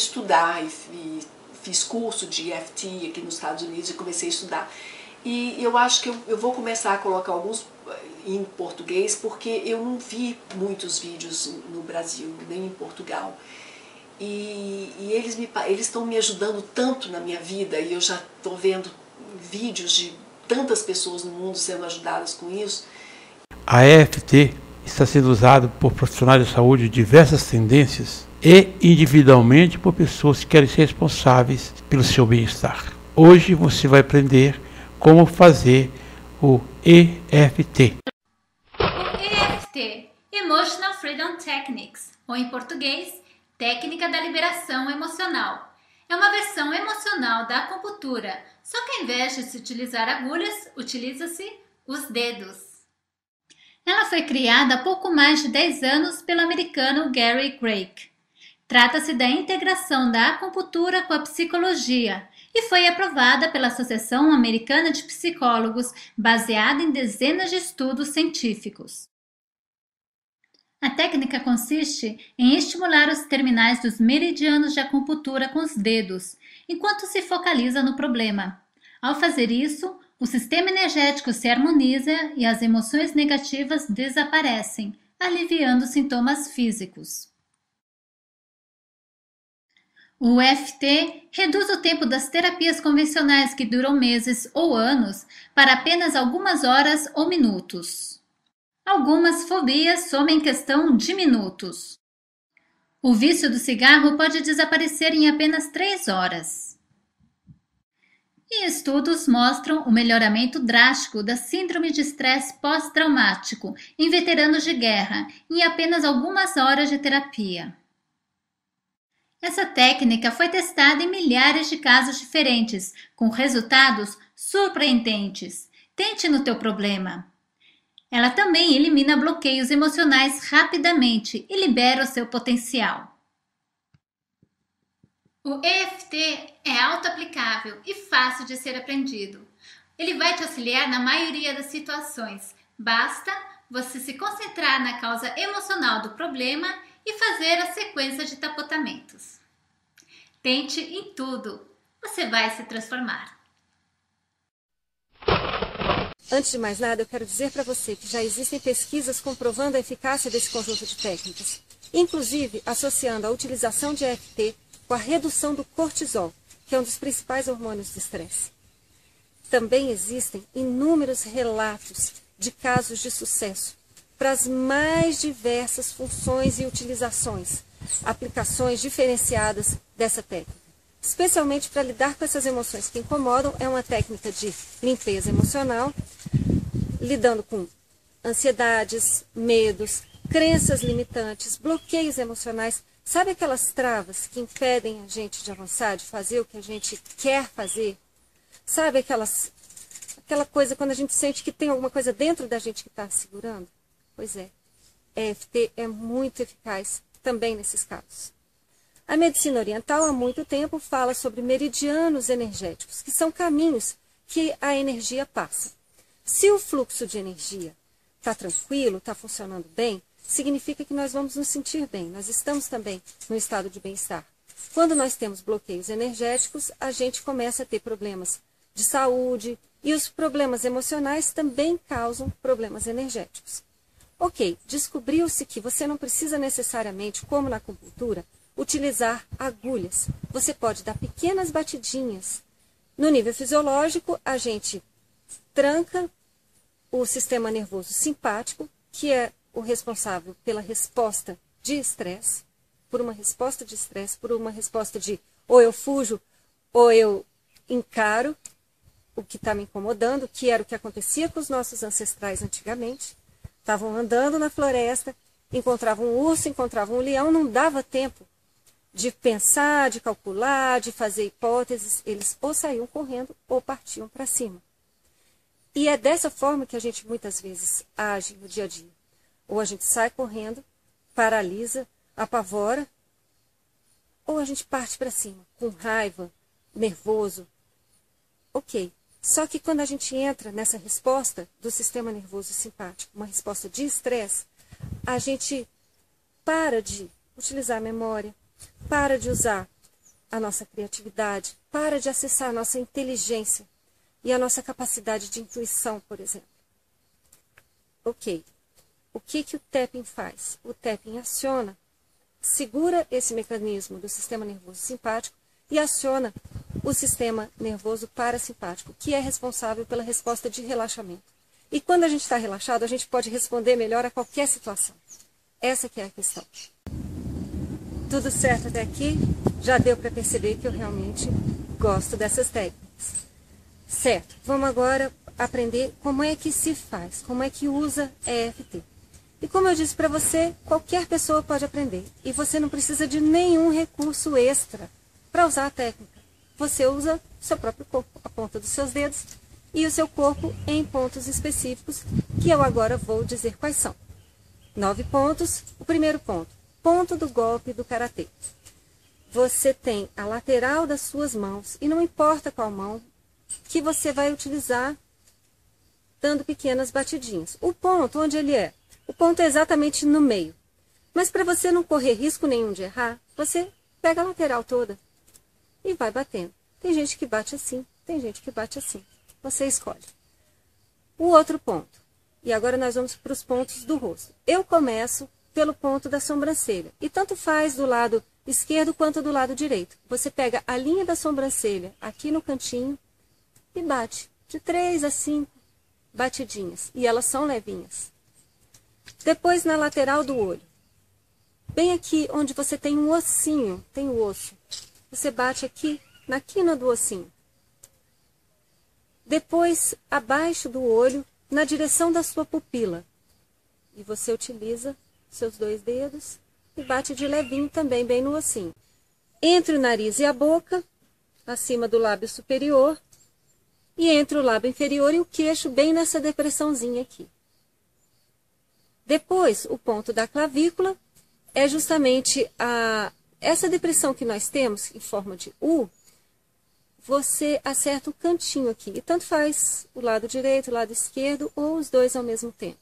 estudar e fiz curso de EFT aqui nos Estados Unidos e comecei a estudar. E eu acho que eu vou começar a colocar alguns em português, porque eu não vi muitos vídeos no Brasil, nem em Portugal. E eles estão me ajudando tanto na minha vida, e eu já estou vendo vídeos de tantas pessoas no mundo sendo ajudadas com isso. A EFT está sendo usada por profissionais de saúde de diversas tendências e individualmente por pessoas que querem ser responsáveis pelo seu bem-estar. Hoje você vai aprender como fazer o EFT. O EFT, Emotional Freedom Techniques, ou em português, Técnica da Liberação Emocional. É uma versão emocional da acupuntura, só que ao invés de se utilizar agulhas, utiliza-se os dedos. Ela foi criada há pouco mais de 10 anos pelo americano Gary Craig. Trata-se da integração da acupuntura com a psicologia e foi aprovada pela Associação Americana de Psicólogos, baseada em dezenas de estudos científicos. A técnica consiste em estimular os terminais dos meridianos de acupuntura com os dedos, enquanto se focaliza no problema. Ao fazer isso, o sistema energético se harmoniza e as emoções negativas desaparecem, aliviando sintomas físicos. O EFT reduz o tempo das terapias convencionais que duram meses ou anos para apenas algumas horas ou minutos. Algumas fobias somem em questão de minutos. O vício do cigarro pode desaparecer em apenas 3 horas. E estudos mostram o melhoramento drástico da síndrome de estresse pós-traumático em veteranos de guerra em apenas algumas horas de terapia. Essa técnica foi testada em milhares de casos diferentes, com resultados surpreendentes. Tente no teu problema. Ela também elimina bloqueios emocionais rapidamente e libera o seu potencial. O EFT é auto-aplicável e fácil de ser aprendido. Ele vai te auxiliar na maioria das situações. Basta você se concentrar na causa emocional do problema e fazer a sequência de tapotamentos. Tente em tudo. Você vai se transformar. Antes de mais nada, eu quero dizer para você que já existem pesquisas comprovando a eficácia desse conjunto de técnicas, inclusive associando a utilização de EFT com a redução do cortisol, que é um dos principais hormônios do estresse. Também existem inúmeros relatos de casos de sucesso para as mais diversas funções e utilizações, aplicações diferenciadas dessa técnica. Especialmente para lidar com essas emoções que incomodam, é uma técnica de limpeza emocional, lidando com ansiedades, medos, crenças limitantes, bloqueios emocionais. Sabe aquelas travas que impedem a gente de avançar, de fazer o que a gente quer fazer? Sabe aquela coisa quando a gente sente que tem alguma coisa dentro da gente que está segurando? Pois é, EFT é muito eficaz também nesses casos. A medicina oriental há muito tempo fala sobre meridianos energéticos, que são caminhos que a energia passa. Se o fluxo de energia está tranquilo, está funcionando bem, significa que nós vamos nos sentir bem, nós estamos também no estado de bem-estar. Quando nós temos bloqueios energéticos, a gente começa a ter problemas de saúde e os problemas emocionais também causam problemas energéticos. Ok, descobriu-se que você não precisa necessariamente, como na acupuntura, utilizar agulhas. Você pode dar pequenas batidinhas. No nível fisiológico, a gente tranca o sistema nervoso simpático, que é o responsável pela resposta de estresse, por uma resposta de estresse, por uma resposta de ou eu fujo ou eu encaro o que está me incomodando, que era o que acontecia com os nossos ancestrais antigamente. Estavam andando na floresta, encontravam um urso, encontravam um leão, não dava tempo de pensar, de calcular, de fazer hipóteses, eles ou saíam correndo ou partiam para cima. E é dessa forma que a gente muitas vezes age no dia a dia. Ou a gente sai correndo, paralisa, apavora, ou a gente parte para cima, com raiva, nervoso. Ok, só que quando a gente entra nessa resposta do sistema nervoso simpático, uma resposta de estresse, a gente para de utilizar a memória, para de usar a nossa criatividade, para de acessar a nossa inteligência e a nossa capacidade de intuição, por exemplo. Ok. O que o tapping faz? O tapping aciona, segura esse mecanismo do sistema nervoso simpático e aciona o sistema nervoso parasimpático, que é responsável pela resposta de relaxamento. E quando a gente está relaxado, a gente pode responder melhor a qualquer situação. Essa que é a questão. Tudo certo até aqui? Já deu para perceber que eu realmente gosto dessas técnicas. Certo, vamos agora aprender como é que se faz, como é que usa EFT. E como eu disse para você, qualquer pessoa pode aprender. E você não precisa de nenhum recurso extra para usar a técnica. Você usa o seu próprio corpo, a ponta dos seus dedos e o seu corpo em pontos específicos, que eu agora vou dizer quais são. 9 pontos. O primeiro ponto, ponto do golpe do karatê. Você tem a lateral das suas mãos, e não importa qual mão, que você vai utilizar dando pequenas batidinhas. O ponto, onde ele é? O ponto é exatamente no meio. Mas para você não correr risco nenhum de errar, você pega a lateral toda e vai batendo. Tem gente que bate assim, tem gente que bate assim. Você escolhe. O outro ponto. E agora nós vamos para os pontos do rosto. Eu começo pelo ponto da sobrancelha. E tanto faz do lado esquerdo quanto do lado direito. Você pega a linha da sobrancelha aqui no cantinho e bate de 3 a 5 batidinhas. E elas são levinhas. Depois na lateral do olho. Bem aqui onde você tem um ossinho, tem o osso. Você bate aqui na quina do ossinho. Depois abaixo do olho, na direção da sua pupila. E você utiliza seus 2 dedos e bate de levinho também, bem no ossinho. Entre o nariz e a boca, acima do lábio superior, e entre o lábio inferior e o queixo, bem nessa depressãozinha aqui. Depois, o ponto da clavícula é justamente essa depressão que nós temos, em forma de U, você acerta o cantinho aqui. E tanto faz o lado direito, o lado esquerdo, ou os dois ao mesmo tempo.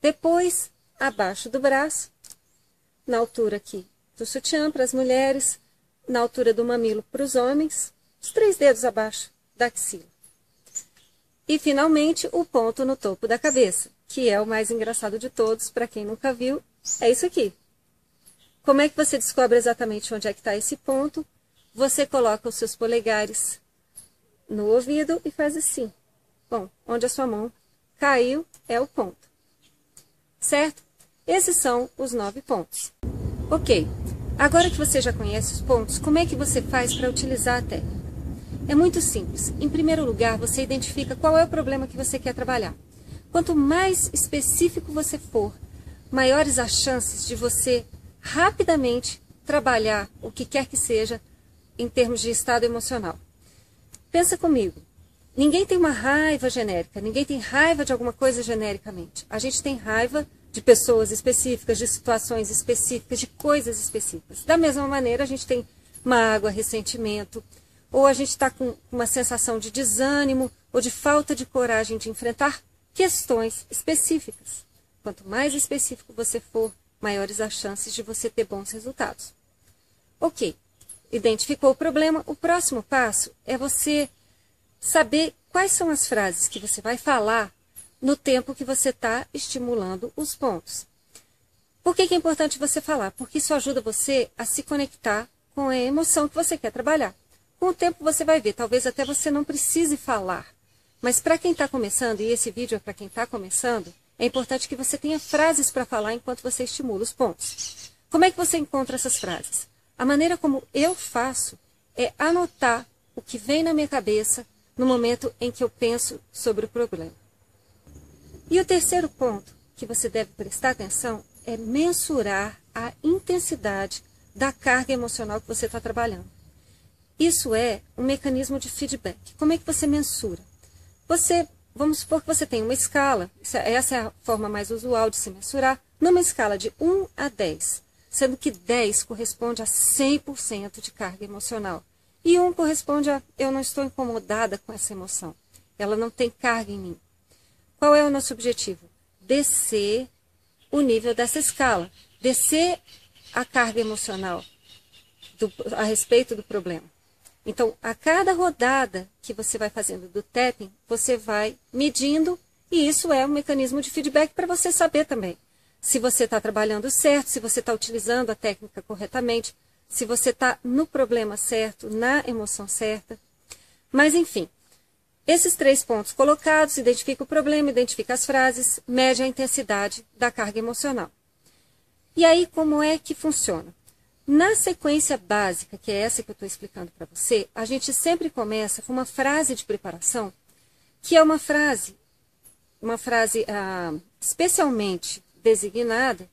Depois, abaixo do braço, na altura aqui do sutiã para as mulheres, na altura do mamilo para os homens, os 3 dedos abaixo da axila. E, finalmente, o ponto no topo da cabeça, que é o mais engraçado de todos, para quem nunca viu, é isso aqui. Como é que você descobre exatamente onde é que está esse ponto? Você coloca os seus polegares no ouvido e faz assim. Bom, onde a sua mão caiu é o ponto. Certo? Esses são os 9 pontos. Ok, agora que você já conhece os pontos, como é que você faz para utilizar a técnica? É muito simples. Em primeiro lugar, você identifica qual é o problema que você quer trabalhar. Quanto mais específico você for, maiores as chances de você rapidamente trabalhar o que quer que seja em termos de estado emocional. Pensa comigo. Ninguém tem uma raiva genérica, ninguém tem raiva de alguma coisa genericamente. A gente tem raiva de pessoas específicas, de situações específicas, de coisas específicas. Da mesma maneira, a gente tem mágoa, ressentimento, ou a gente está com uma sensação de desânimo ou de falta de coragem de enfrentar questões específicas. Quanto mais específico você for, maiores as chances de você ter bons resultados. Ok, identificou o problema, o próximo passo é você saber quais são as frases que você vai falar no tempo que você está estimulando os pontos. Por que é importante você falar? Porque isso ajuda você a se conectar com a emoção que você quer trabalhar. Com o tempo você vai ver, talvez até você não precise falar. Mas para quem está começando, e esse vídeo é para quem está começando, é importante que você tenha frases para falar enquanto você estimula os pontos. Como é que você encontra essas frases? A maneira como eu faço é anotar o que vem na minha cabeça no momento em que eu penso sobre o problema. E o terceiro ponto que você deve prestar atenção é mensurar a intensidade da carga emocional que você está trabalhando. Isso é um mecanismo de feedback. Como é que você mensura? Vamos supor que você tem uma escala, essa é a forma mais usual de se mensurar, numa escala de 1 a 10, sendo que 10 corresponde a 100% de carga emocional. E 1 corresponde a eu não estou incomodada com essa emoção, ela não tem carga em mim. Qual é o nosso objetivo? Descer o nível dessa escala, descer a carga emocional a respeito do problema. Então, a cada rodada que você vai fazendo do tapping, você vai medindo, e isso é um mecanismo de feedback para você saber também se você está trabalhando certo, se você está utilizando a técnica corretamente, se você está no problema certo, na emoção certa. Mas, enfim, esses 3 pontos colocados, identifica o problema, identifica as frases, mede a intensidade da carga emocional. E aí, como é que funciona? Na sequência básica, que é essa que eu estou explicando para você, a gente sempre começa com uma frase de preparação, que é uma frase especialmente designada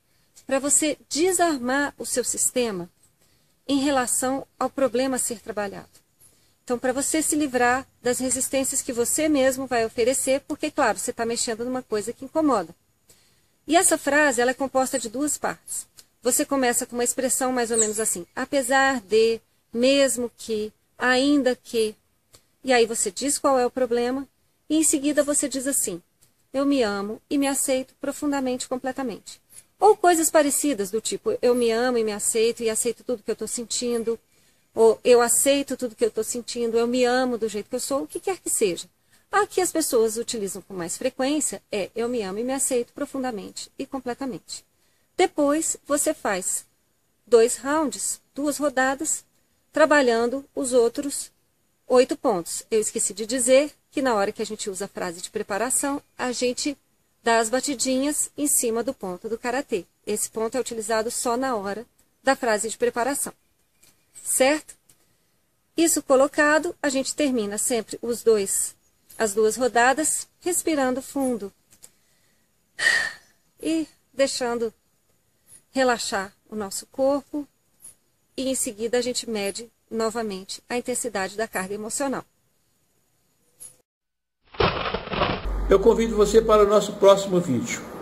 para você desarmar o seu sistema em relação ao problema a ser trabalhado. Então, para você se livrar das resistências que você mesmo vai oferecer, porque, claro, você está mexendo numa coisa que incomoda. E essa frase ela é composta de 2 partes. Você começa com uma expressão mais ou menos assim, apesar de, mesmo que, ainda que. E aí você diz qual é o problema e em seguida você diz assim, eu me amo e me aceito profundamente, completamente. Ou coisas parecidas do tipo, eu me amo e me aceito e aceito tudo que eu estou sentindo. Ou eu aceito tudo que eu estou sentindo, eu me amo do jeito que eu sou, o que quer que seja. A que as pessoas utilizam com mais frequência é eu me amo e me aceito profundamente e completamente. Depois, você faz 2 rounds, 2 rodadas, trabalhando os outros 8 pontos. Eu esqueci de dizer que na hora que a gente usa a frase de preparação, a gente dá as batidinhas em cima do ponto do karatê. Esse ponto é utilizado só na hora da frase de preparação. Certo? Isso colocado, a gente termina sempre as 2 rodadas, respirando fundo e deixando relaxar o nosso corpo e em seguida a gente mede novamente a intensidade da carga emocional. Eu convido você para o nosso próximo vídeo.